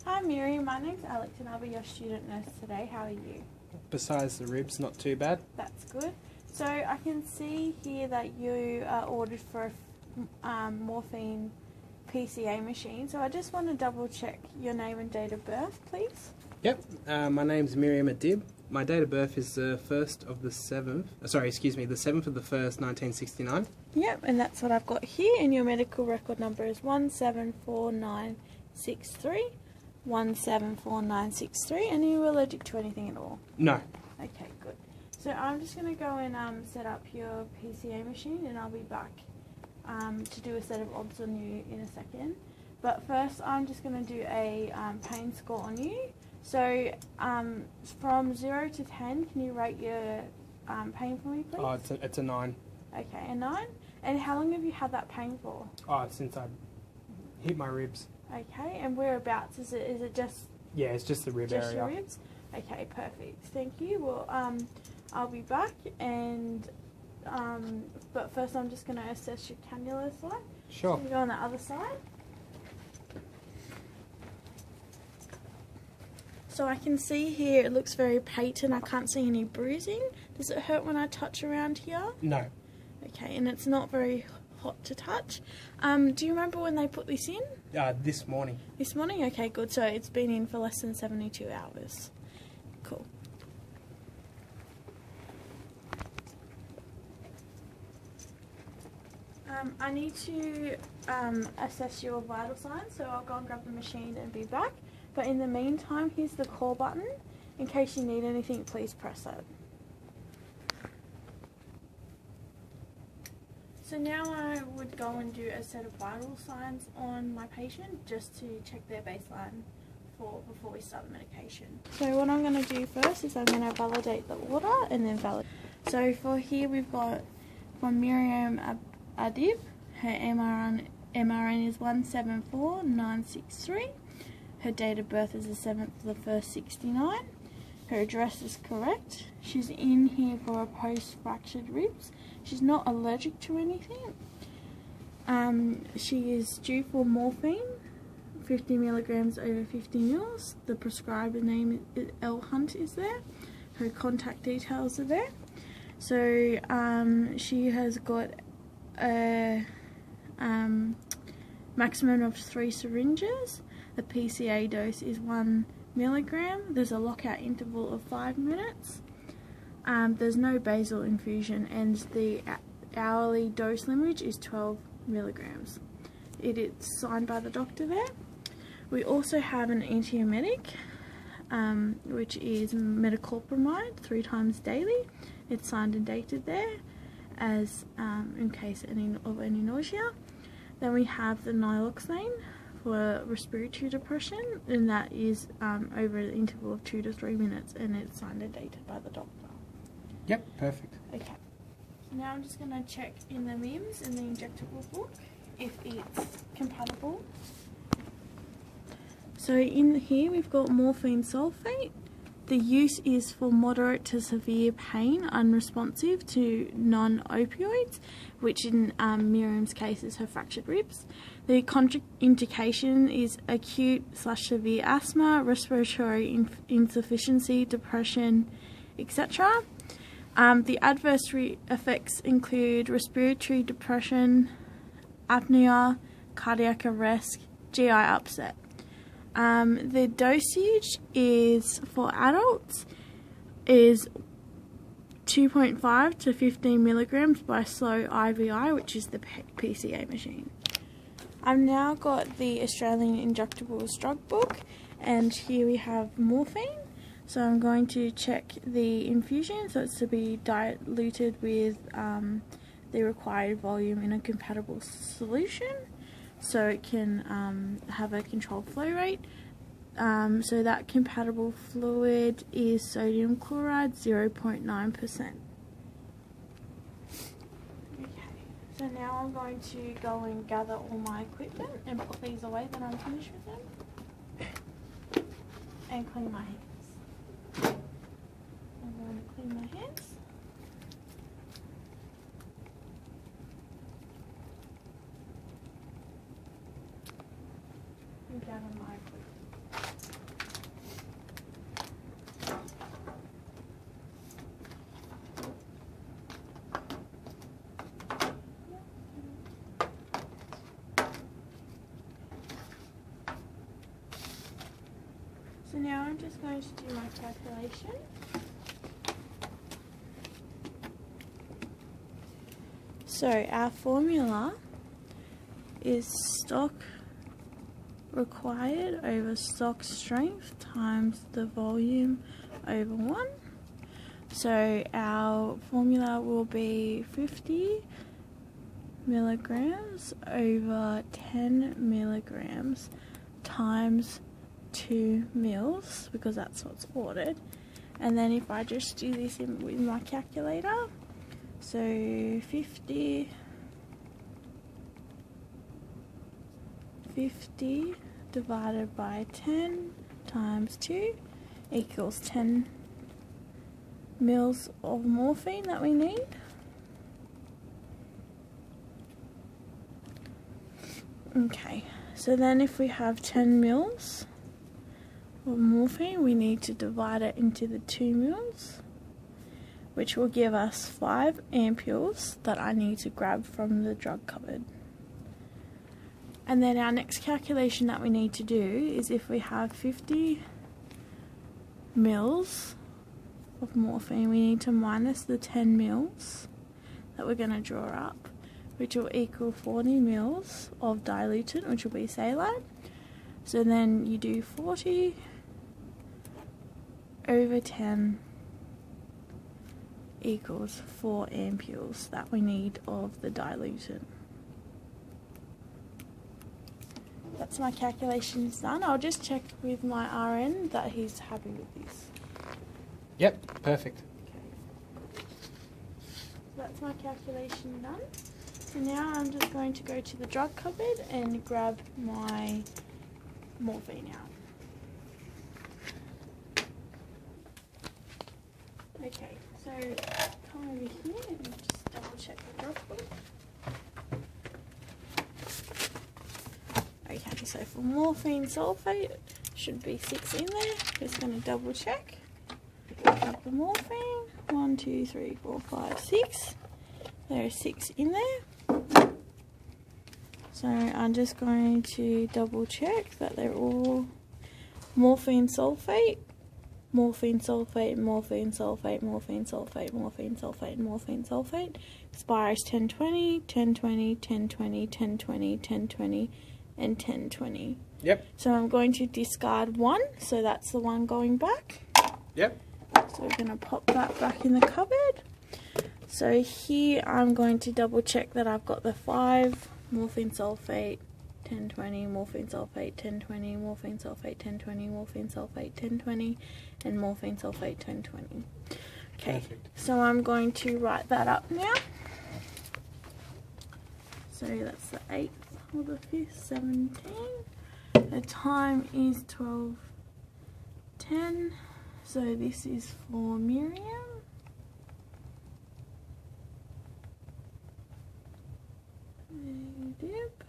Hi Miriam, my name's Alex and I'll be your student nurse today. How are you? Besides the ribs, not too bad. That's good. So I can see here that you ordered for a morphine PCA machine. So I just want to double check your name and date of birth, please. Yep, my name's Miriam Adib. My date of birth is the 1st of the 7th, the 7th of the 1st, 1969. Yep, and that's what I've got here, and your medical record number is 174963. 174963, and are you allergic to anything at all? No. Okay, good. So I'm just going to go and set up your PCA machine, and I'll be back to do a set of obs on you in a second. But first I'm just going to do a pain score on you. So from 0 to 10, can you rate your pain for me, please? Oh, it's a 9. Okay, a 9. And how long have you had that pain for? Oh, since I hit my ribs. Okay, and whereabouts? Is it just... Yeah, it's just the rib just area. Your ribs? Okay, perfect. Thank you. Well, I'll be back, and but first I'm just going to assess your cannula side. Sure. So you go on the other side. So I can see here it looks very patent. I can't see any bruising. Does it hurt when I touch around here? No. Okay, and it's not very hot to touch. Do you remember when they put this in? This morning. This morning? Okay, good. So it's been in for less than 72 hours. Cool. I need to assess your vital signs, so I'll go and grab the machine and be back. But in the meantime, here's the call button. In case you need anything, please press it. So now I would go and do a set of vital signs on my patient just to check their baseline before we start the medication. So what I'm going to do first is I'm going to validate the order and then validate. So for here we've got from Miriam Adib, her MRN is 174963. Her date of birth is the 7th of the 1st, 69. Her address is correct. She's in here for a post-fractured ribs. She's not allergic to anything. She is due for morphine, 50 milligrams over 50 mils. The prescriber name is L Hunt is there. Her contact details are there. So she has got a maximum of 3 syringes. The PCA dose is 1 milligram. There's a lockout interval of 5 minutes. There's no basal infusion, and the hourly dose limit is 12 milligrams. It is signed by the doctor there. We also have an antiemetic, which is metoclopramide 3 times daily. It's signed and dated there, as in case of any nausea. Then we have the naloxone for respiratory depression, and that is over an interval of 2 to 3 minutes, and it's signed and dated by the doctor. Yep, perfect. Okay. So now I'm just going to check in the MIMS in the injectable book if it's compatible. So in here we've got morphine sulfate. The use is for moderate to severe pain, unresponsive to non-opioids, which in Miriam's case is her fractured ribs. The contraindication is acute/severe asthma, respiratory insufficiency, depression, etc. The adverse effects include respiratory depression, apnea, cardiac arrest, GI upset. The dosage is for adults is 2.5 to 15 milligrams by slow IVI, which is the PCA machine. I've now got the Australian Injectables Drug Book, and here we have morphine. So I'm going to check the infusion, so it's to be diluted with the required volume in a compatible solution, so it can have a controlled flow rate. So that compatible fluid is sodium chloride 0.9%. Okay, so now I'm going to go and gather all my equipment and put these away when I'm finished with them, and clean my hands. I'm going to clean my hands. And gather my equipment. So now I'm just going to do my calculation. So our formula is stock required over stock strength times the volume over 1. So our formula will be 50 milligrams over 10 milligrams times 2 mils, because that's what's ordered. And then if I just do this with my calculator, so 50 divided by 10 times 2 equals 10 mils of morphine that we need. Okay, so then if we have 10 mils of morphine, we need to divide it into the 2 mils, which will give us 5 ampules that I need to grab from the drug cupboard. And then our next calculation that we need to do is if we have 50 mils of morphine, we need to minus the 10 mils that we're going to draw up, which will equal 40 mils of dilutant, which will be saline. So then you do 40 over 10 equals 4 ampules that we need of the dilutant. That's my calculations done. I'll just check with my RN that he's happy with this. Yep, perfect. Okay. So that's my calculation done. So now I'm just going to go to the drug cupboard and grab my morphine out. Okay, so come over here and just double check the drug book. Okay, so for morphine sulfate, should be 6 in there. Just going to double check. Grab the morphine. 1, 2, 3, 4, 5, 6. There are 6 in there. So I'm just going to double check that they're all morphine sulfate, morphine sulfate, morphine sulfate, morphine sulfate, morphine sulfate, morphine sulfate. Expires 1020, 1020, 1020, 1020, 1020, and 1020. Yep. So I'm going to discard 1, so that's the one going back. Yep. So we're going to pop that back in the cupboard. So here I'm going to double check that I've got the 5 morphine sulfate, 1020, morphine sulfate, 1020, morphine sulfate, 1020, morphine sulfate, 1020, and morphine sulfate, 1020. Okay, perfect. So I'm going to write that up now. So that's the 8th or the 5th, 17. The time is 12:10. So this is for Miriam. Dip.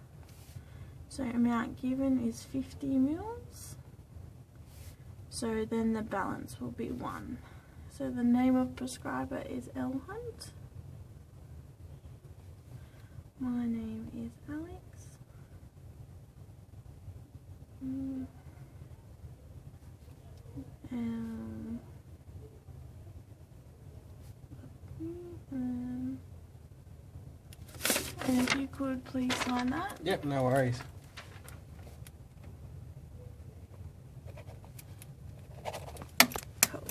So amount given is 50 mils. So then the balance will be 1. So the name of prescriber is L Hunt. My name is Alex. And if you could please sign that. Yep, no worries. Cool.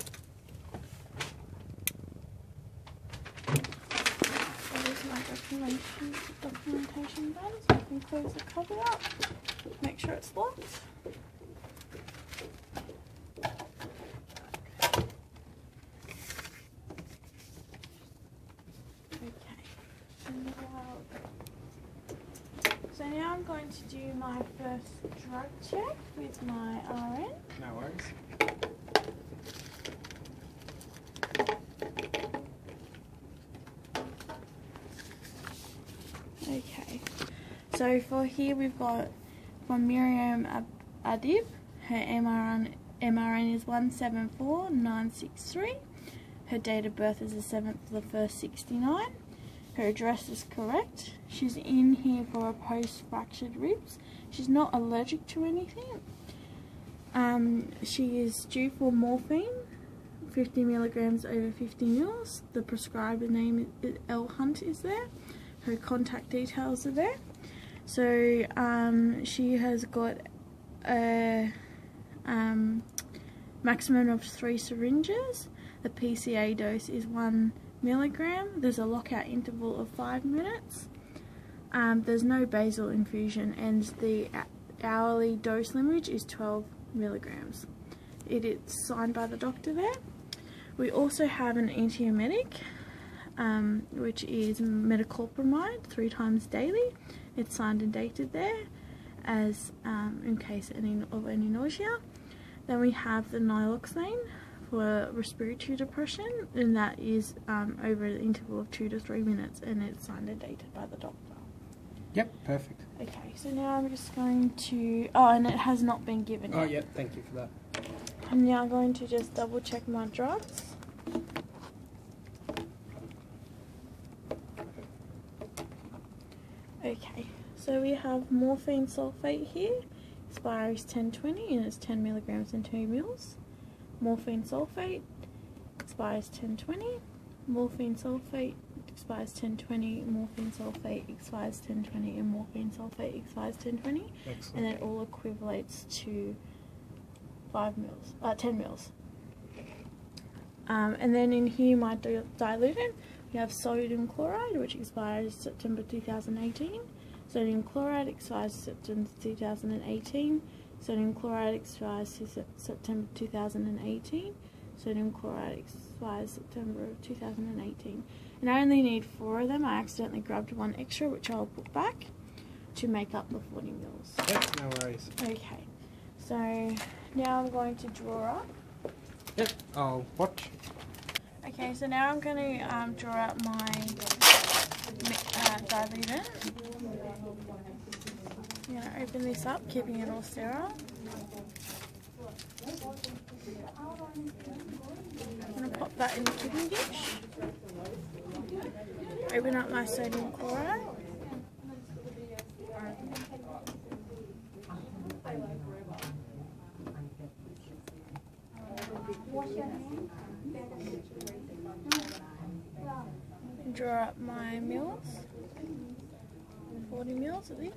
There's my documentation done, so I can close the cover up. Make sure it's locked. So now I'm going to do my first drug check with my RN. No worries. Okay, so for here we've got from Miriam Adib, her MRN is 174963, her date of birth is the 7th of the 1st, 69. Her address is correct. She's in here for a post-fractured ribs. She's not allergic to anything. She is due for morphine, 50 milligrams over 50 mils. The prescriber name is L. Hunt is there. Her contact details are there. So she has got a maximum of 3 syringes. The PCA dose is 1 milligram. There's a lockout interval of 5 minutes. There's no basal infusion, and the hourly dose limit is 12 milligrams. It is signed by the doctor there. We also have an antiemetic, which is metoclopramide 3 times daily. It's signed and dated there as in case of any nausea. Then we have the naloxone for respiratory depression, and that is over an interval of 2 to 3 minutes, and it's signed and dated by the doctor. Yep, perfect. Okay, so now I'm just going to... Oh, and it has not been given yet. Oh, yep, thank you for that. I'm now going to just double check my drugs. Okay, so we have morphine sulfate here. Expiry is 10/20 and it's 10 milligrams and 2 mils. Morphine sulfate expires 10/20. Morphine sulfate expires 10/20. Morphine sulfate expires 10/20, and morphine sulfate expires 10/20. Excellent. And it all equivalates to 10 mils. And then in here, my diluent, we have sodium chloride, which expires September 2018. Sodium chloride expires September 2018. Sodium chloride expires September 2018. Sodium chloride expires September 2018. And I only need 4 of them. I accidentally grabbed 1 extra, which I'll put back to make up the 40 mils. Yep, no worries. Okay, so now I'm going to draw up. Yep, I'll watch. Okay, so now I'm going to draw out my diluent. I'm going to open this up, keeping it all sterile. I'm going to pop that in the kidney dish. Open up my sodium chloride. Draw up my mils, 40 mils of this.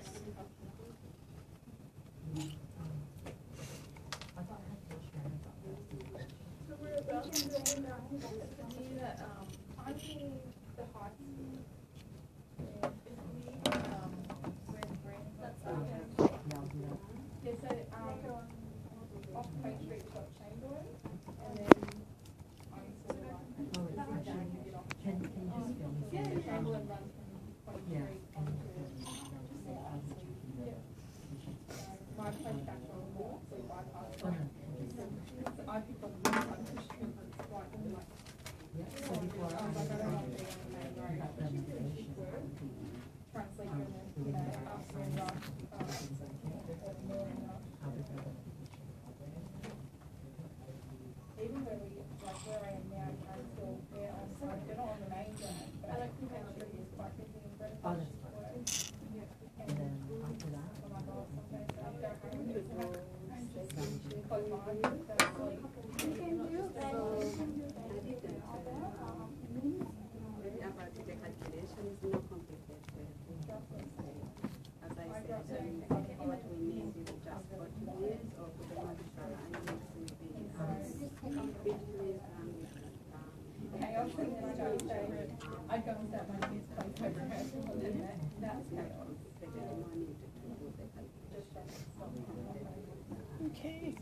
Okay,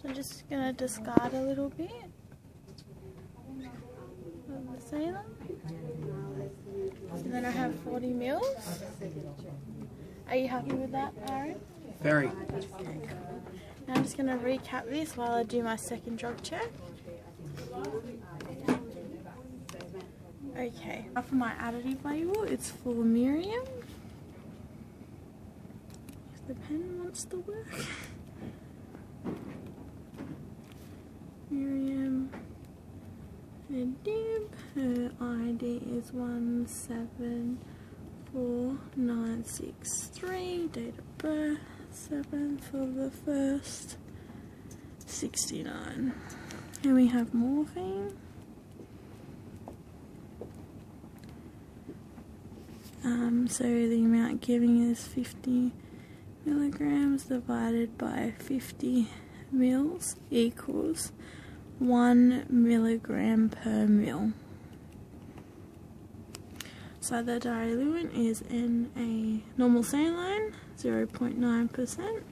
so I'm just going to discard a little bit of the saline. And then I have 40 mils. Are you happy with that, Aaron? Very. Okay. Now I'm just going to recap this while I do my second drug check. Okay, now for my additive label, it's for Miriam. If the pen wants to work. Miriam Adib, her ID is 174963, date of birth 7th of the 1st $69. And we have morphine. So the amount given is 50 milligrams divided by 50 mils equals 1 milligram per mil. So the diluent is in a normal saline, 0.9%.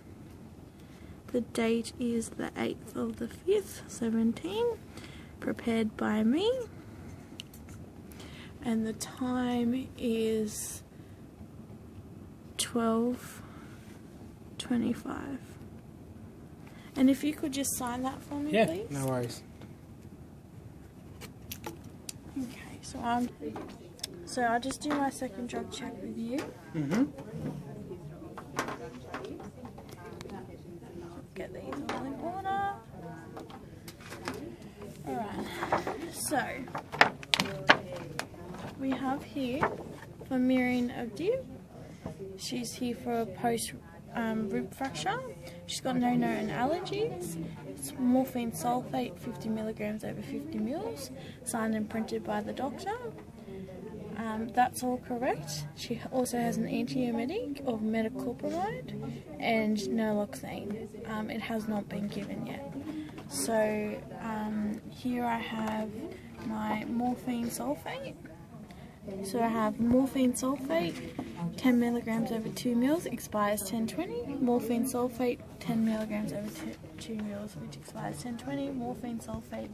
The date is the 8th of the 5th, 17, prepared by me. And the time is 12:25. And if you could just sign that for me, please. Yeah, no worries. Okay, so I'll just do my second drug check with you. Get these all in order. Alright, so we have here for Miriam Abdib. She's here for a post rib fracture. She's got no known allergies. It's morphine sulfate, 50 milligrams over 50 mils, signed and printed by the doctor. That's all correct. She also has an antiemetic of metoclopramide and naloxone. It has not been given yet. So here I have my morphine sulfate. So I have morphine sulfate, 10 milligrams over 2 mils, expires 10/20. Morphine sulfate, 10 milligrams over 2 mils, which expires 10/20. Morphine sulfate,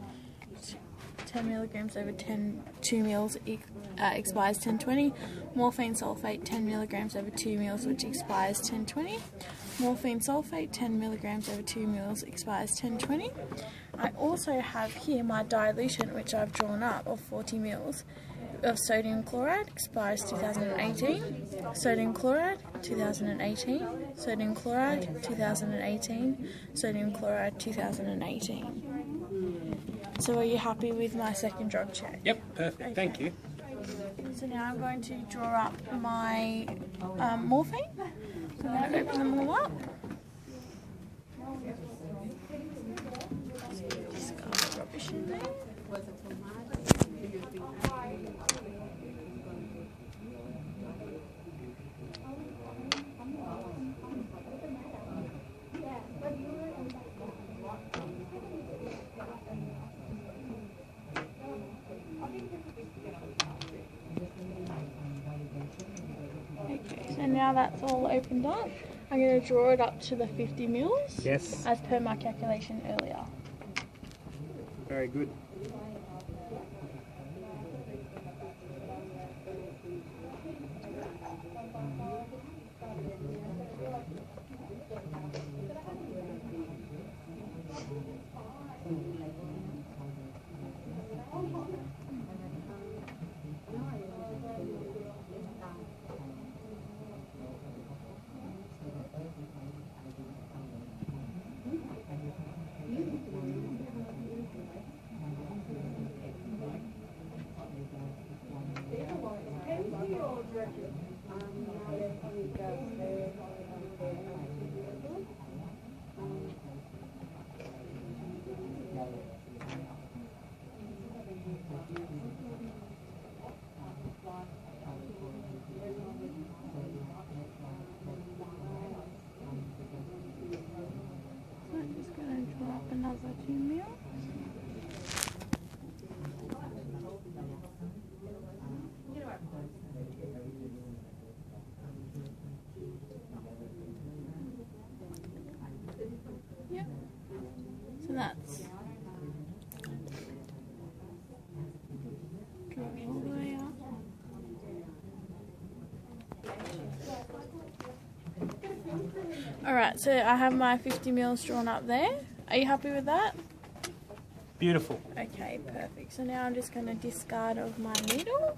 10 milligrams over 2 mils, expires 10/20. Morphine sulfate, 10 milligrams over 2 mils, which expires 10/20. Morphine sulfate, 10 milligrams over 2 mils, expires 10/20. I also have here my dilution, which I've drawn up, of 40 mils. Of sodium chloride, expires 2018, sodium chloride 2018, sodium chloride 2018, sodium chloride 2018. So are you happy with my second drug check? Yep, perfect, okay. Thank you. So now I'm going to draw up my morphine. So I'm going to open them all up. Discard the rubbish in there. Okay, so now that's all opened up, I'm going to draw it up to the 50 mils. Yes. As per my calculation earlier. Very good. I'm just going to draw up another 2 mils. Yep. So that's draw all the way up. Alright, so I have my 50 mils drawn up there. Are you happy with that? Beautiful. Okay, perfect. So now I'm just going to discard of my needle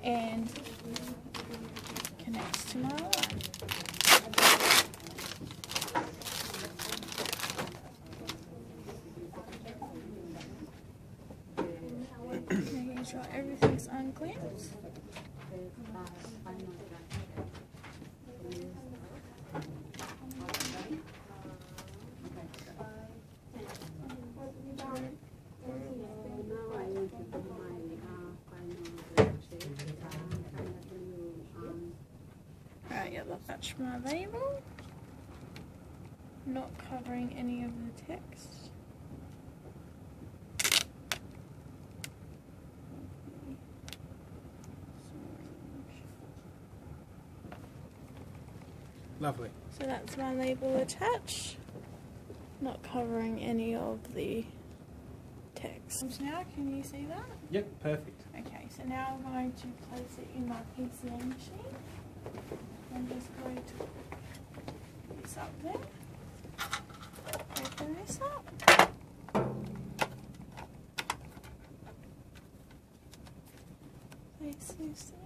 and connect to my line. Making sure everything's unclipped. Attach my label, not covering any of the text. Lovely. So that's my label attached, not covering any of the text. Now, can you see that? Yep, perfect. Okay, so now I'm going to place it in my PCA machine. I'm just going to put this up there. Open this up. Place this in.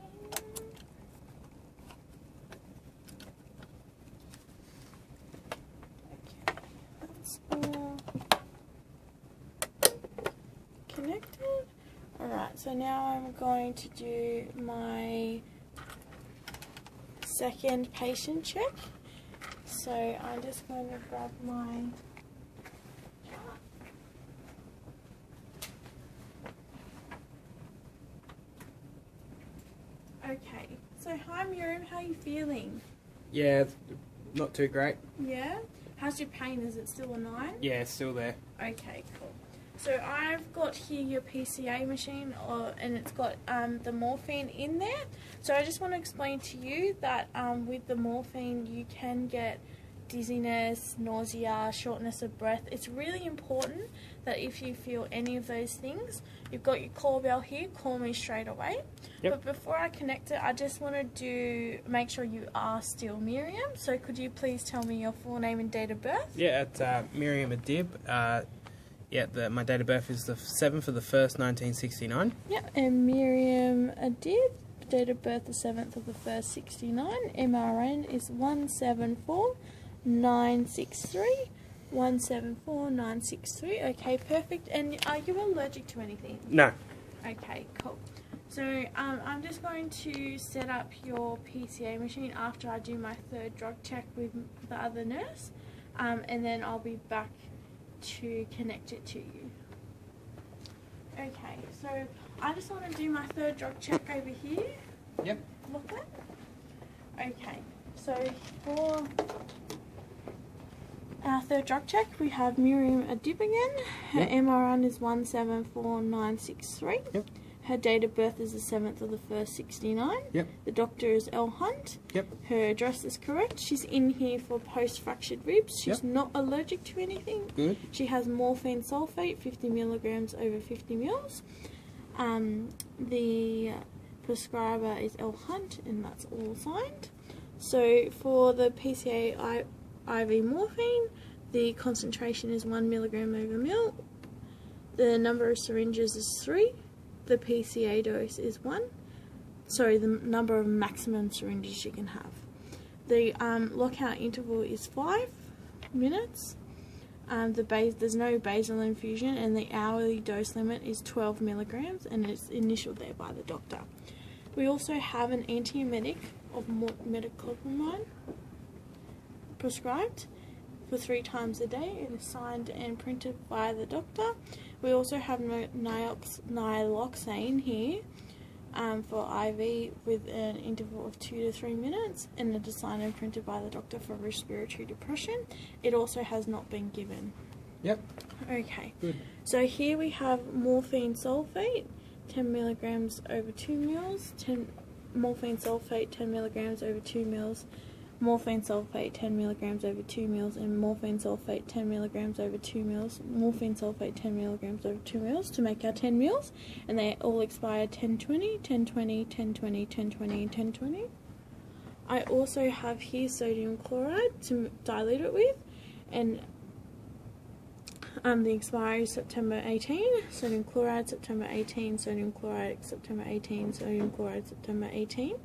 Okay, that's all connected. Alright, so now I'm going to do my second patient check. So I'm just going to grab my chart. Okay, so hi Miriam, how are you feeling? Yeah, it's not too great. Yeah? How's your pain? Is it still a 9? Yeah, it's still there. Okay, cool. So I've got here your PCA machine, and it's got the morphine in there. So I just want to explain to you that with the morphine you can get dizziness, nausea, shortness of breath. It's really important that if you feel any of those things, you've got your call bell here, call me straight away. Yep. But before I connect it, I just want to make sure you are still Miriam. So could you please tell me your full name and date of birth? Yeah, it's Miriam Adib. My date of birth is the 7th of the 1st, 1969. Yep, and Miriam Adib, date of birth the 7th of the 1st, 69. MRN is 174963. 174963. Okay, perfect. And are you allergic to anything? No. Okay, cool. So I'm just going to set up your PCA machine after I do my third drug check with the other nurse, and then I'll be back to connect it to you. Okay, so I just want to do my third drug check over here. Yep. Look at. Okay, so for our third drug check, we have Miriam Adib again. Her Yep. MRN is 174963. Yep. Her date of birth is the 7th of the 1st, 69. Yep. The doctor is L. Hunt. Yep. Her address is correct. She's in here for post-fractured ribs. She's Yep. not allergic to anything. Good. She has morphine sulfate, 50 milligrams over 50 mils. The prescriber is L. Hunt, and that's all signed. So for the PCA IV morphine, the concentration is 1 milligram over mil. The number of syringes is 3. The PCA dose is 1. Sorry, the number of maximum syringes you can have. The lockout interval is 5 minutes. There's no basal infusion, and the hourly dose limit is 12 milligrams, and it's initialed there by the doctor. We also have an antiemetic of metoclopramide prescribed for 3 times a day. It is signed and printed by the doctor. We also have naloxone here for IV with an interval of 2 to 3 minutes, and it is signed and printed by the doctor for respiratory depression. It also has not been given. Yep. Okay. Good. So here we have morphine sulfate, 10 milligrams over 2 mils. Morphine sulfate, 10 milligrams over 2 mils. Morphine sulfate 10 milligrams over 2 mils, and morphine sulfate 10 milligrams over 2 mils. Morphine sulfate 10 milligrams over 2 mils to make our 10 mils, and they all expire 10/20, 10/20, 10/20, 10/20, and 10/20. I also have here sodium chloride to dilute it with, and the expiry is September 18. Sodium chloride September 18. Sodium chloride September 18. Sodium chloride September 18.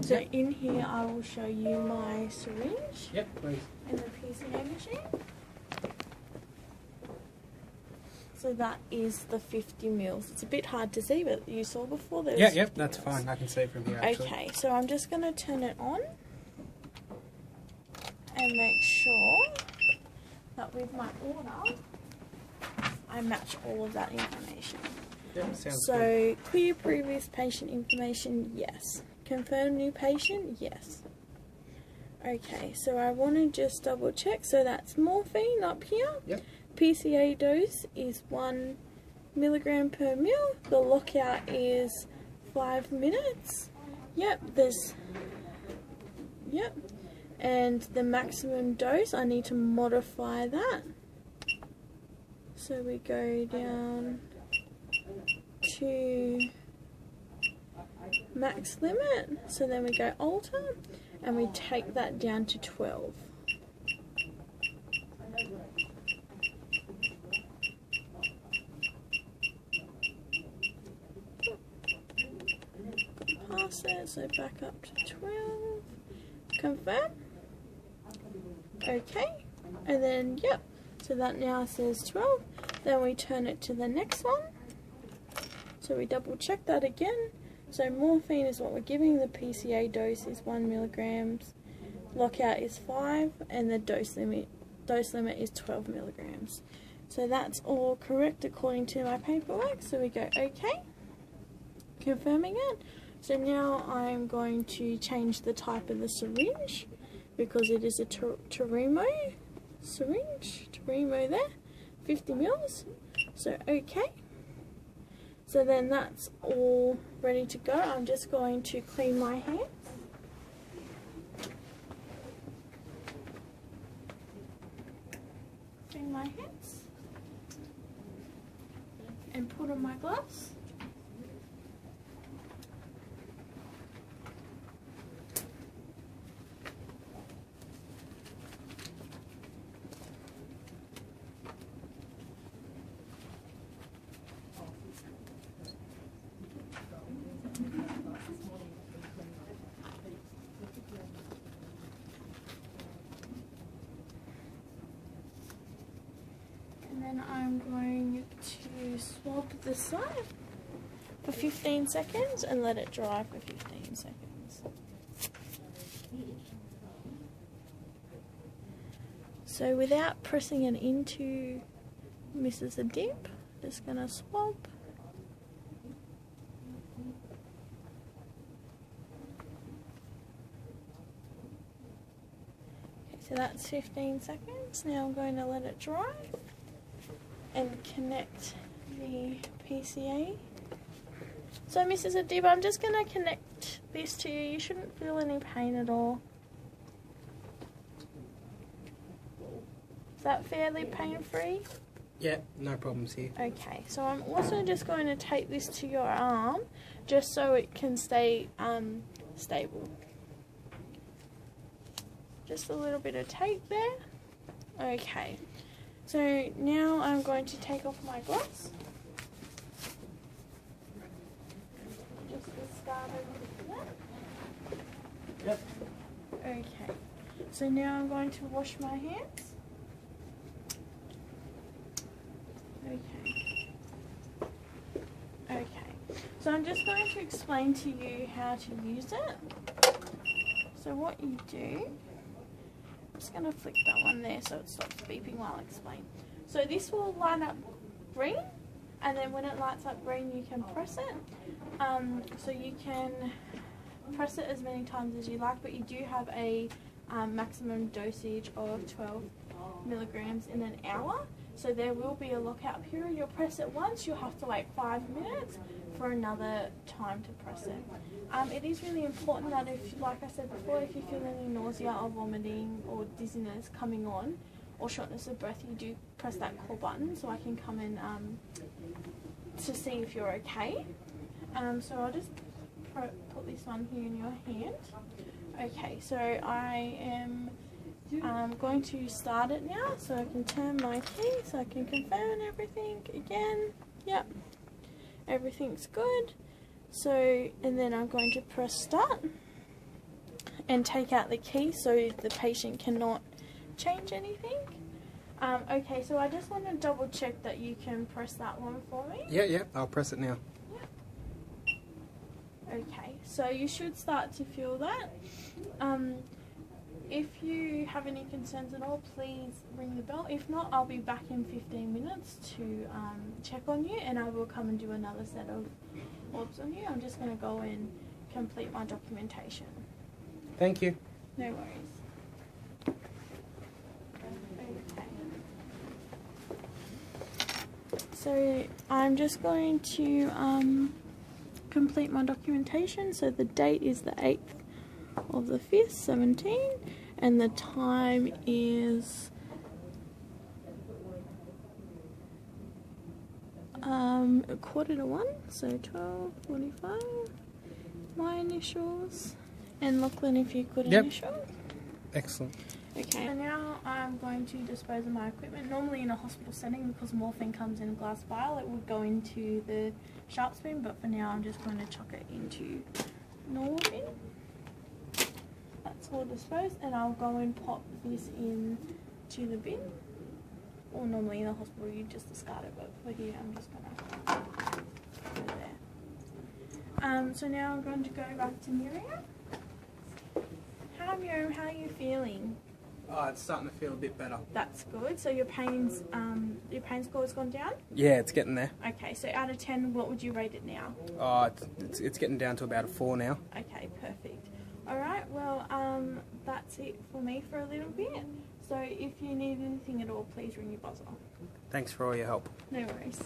So in here I will show you my syringe Yep, please. and the PCA machine. So that is the 50 mils. It's a bit hard to see, but you saw before there was Yep, that's fine. I can see from here, actually. Okay, so I'm just going to turn it on and make sure that with my order I match all of that information. Yep, sounds So, good. clear previous patient information, yes. Confirm new patient, yes. Okay, so I want to just double check. So that's morphine up here. Yep. PCA dose is 1 milligram per mil. The lockout is 5 minutes. Yep, and the maximum dose, I need to modify that. So we go down to max limit, so then we go alter, and we take that down to 12. Past it, so back up to 12. Confirm. Okay, and then yep, so that now says 12. Then we turn it to the next one. So we double check that again. So morphine is what we're giving. The PCA dose is 1 milligrams. Lockout is 5, and the dose limit is 12 milligrams. So that's all correct according to my paperwork. So we go OK, confirming it. So now I'm going to change the type of the syringe because it is a Terumo syringe. Terumo there, 50 mils. So OK. So then that's all ready to go. I'm just going to clean my hands. Clean my hands. And put on my gloves. And then I'm going to swab the side for 15 seconds and let it dry for 15 seconds. So without pressing it into Mrs. Adib, just going to swab. Okay, so that's 15 seconds. Now I'm going to let it dry and connect the PCA. So Mrs. Adib, I'm just going to connect this to you. You shouldn't feel any pain at all. Is that fairly pain-free? Yeah, no problems here. Okay, so I'm also just going to tape this to your arm just so it can stay stable. Just a little bit of tape there. Okay. So now I'm going to take off my gloves. Just discard it. Yep. Okay. So now I'm going to wash my hands. Okay. Okay. So I'm just going to explain to you how to use it. So what you do, I'm just going to flick that one there so it stops beeping while I explain. So this will line up green, and then when it lights up green you can press it. So you can press it as many times as you like, but you do have a maximum dosage of 12 milligrams in an hour. So there will be a lockout period. You'll press it once, you'll have to wait 5 minutes for another time to press it. It is really important that if, like I said before, if you feel any nausea or vomiting or dizziness coming on or shortness of breath, you do press that call button so I can come in to see if you're okay. So I'll just put this one here in your hand. Okay, so I am going to start it now, so I can turn my key so I can confirm everything again. Yep, everything's good. So, and then I'm going to press start and take out the key so the patient cannot change anything. Okay, so I just want to double check that you can press that one for me. Yeah, I'll press it now. Okay, so you should start to feel that. If you have any concerns at all, please ring the bell. If not, I'll be back in 15 minutes to check on you, and I will come and do another set of orbs on you. I'm just going to go and complete my documentation. Thank you. No worries. so I'm just going to complete my documentation. So the date is the 8th of the 5th, 17, and the time is 1:45, so 12:45. My initials, and Lachlan, if you could initial. Excellent. Okay, so now I'm going to dispose of my equipment. Normally in a hospital setting, because morphine comes in a glass vial, it would go into the sharp spoon, but for now I'm just going to chuck it into normal bin. That's all disposed, and I'll go and pop this in to the bin. Or normally in the hospital you just discard it, but for here I'm just going to put it there. So now I'm going to go back to Miriam. Hi Miriam, how are you feeling? Oh, it's starting to feel a bit better. That's good. So your pain score has gone down? Yeah, it's getting there. Okay, so out of 10, what would you rate it now? Oh, it's getting down to about a 4 now. Okay, perfect. Alright, well, that's it for me for a little bit. So if you need anything at all, please ring your buzzer. Thanks for all your help. No worries.